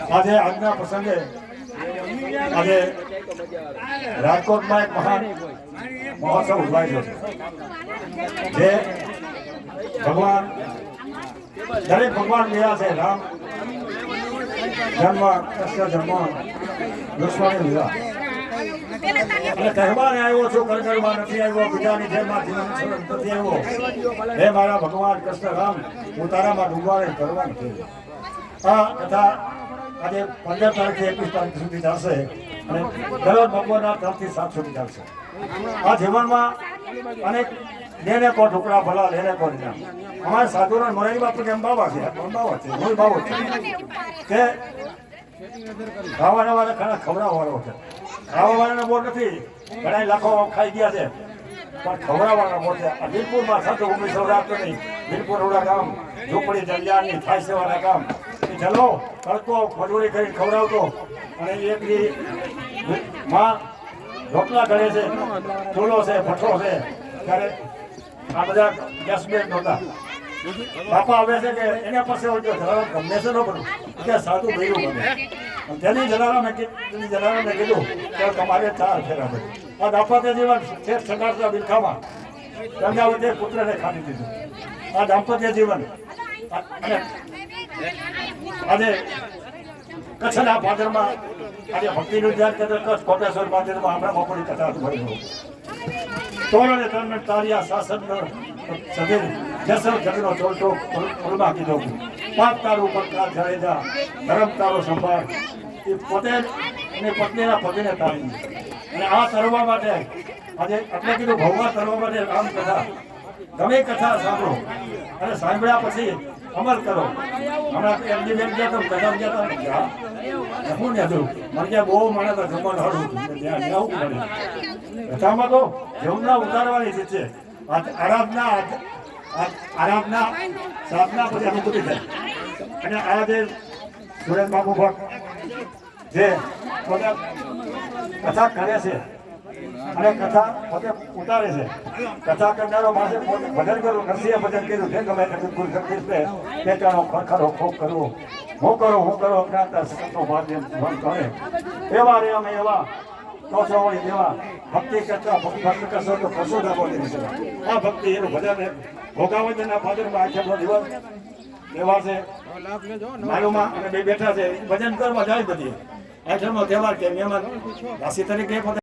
આજે આજના પ્રસંગે આજે રાજકોટમાં એક મહાન મહોત્સવ ઉજવાયો છે જે ભગવાન દરેક ભગવાન ગયા છે રામ જન્મ કૃષ્ણ જન્મ લક્ષ્મણ વિવાહ અને તહેવાર આવ્યો છું કરગરમાં નથી આવ્યો બીજાની જેમાંથી નથી આવ્યો હે મારા ભગવાન કૃષ્ણ રામ હું તારામાં ડૂબવાને કરવા નથી આ કથા આજે 15 તારીખથી 21 તારીખ સુધી ચાલશે અને દરરોજ બપોરના 3 થી 7 સુધી ચાલશે આ જીવનમાં અનેક લેને કો ઢોકળા ભલા લેને કો નિનામ અમારા સાધુના મોરારી બાપુ કેમ બાબા છે બાબા છે હું બાબો છે કે ખાવાના વાળા ઘણા ખવડાવવાનો છે ખાવાવાળાનો બોર નથી ઘણા લાખો ખાઈ ગયા છે પણ ખવડાવવાના બોર છે આ વીરપુરમાં સાધુ ભૂમિ સૌરાષ્ટ્ર નહીં વીરપુર રોડા ગામ ઝૂંપડી જલિયાની થાય સેવાના ગામ ચલો તડકો મજૂરી કરીને ખવડાવતો અને એક માં રોટલા કરે છે ચૂલો છે ભઠ્ઠો છે ત્યારે આ બધા ગેસમેટ નહોતા બાપા આવે છે કે એના પાસે જલારામ ગમે છે ન બધું કે સાધુ ભર્યું ગમે તેની જલારામે કીધું કે તમારે 4 ફેરા ભરી આ દાંપત્ય જીવન શેઠ સગાસના બિલખામાં ગંગાવતે પુત્રને ખાલી દીધું આ દાંપત્ય જીવન અને આજે કચ્છના પાદરમાં આજે ભક્તિનું ધ્યાન કરતો કચ્છ કોટેશ્વર પાદરમાં હમણાં બપોરી કથા ભરેલો તોરણે તરને તારિયા શાસનનો સદેવ જસર જગનો ચોલટો ફૂલમાં કીધો પાપ તારું પડકાર જડેજા ધર્મ તારો સંભાળ એ પોતે અને પત્નીના પતિને તારી અને આ તરવા માટે આજે એટલે કીધું ભગવાન તરવા માટે રામ કથા ગમે કથા સાંભળો અને સાંભળ્યા પછી અમલ કરો હમણાં એમની બેન ગયા તો કદમ ગયા હું ને હતું મને ત્યાં બહુ મને તો જમવાનું હળવું ત્યાં જવું પડે કથામાં તો જમના ઉતારવાની છે આરાધના સાધના પછી અનુભૂતિ થાય અને આ જે સુરેશ બાબુ ભટ્ટ જે કથા કરે છે અને કથા પોતે ઉતારે છે કથા કરનારો માસે ભજન કર્યું નરસિંહ ભજન કર્યું છે ગમે ગુરુ જગદીશ ને પેટાનો ખરખરો ખોખ કરવો હું કરો જ્ઞાતા સંતો માધ્યમ મન કરે એવા રે અમે એવા તો વળી દેવા ભક્તિ કરતા ભક્ત કરશો તો કશો ના બોલી છે આ ભક્તિ એનું ભજન ભોગાવજના ફાદરમાં આખેનો દિવસ તહેવાર છે માલુમાં અને બે બેઠા છે ભજન કરવા જાય બધી આઠમનો તહેવાર કે મહેમાન રાશિ તરીકે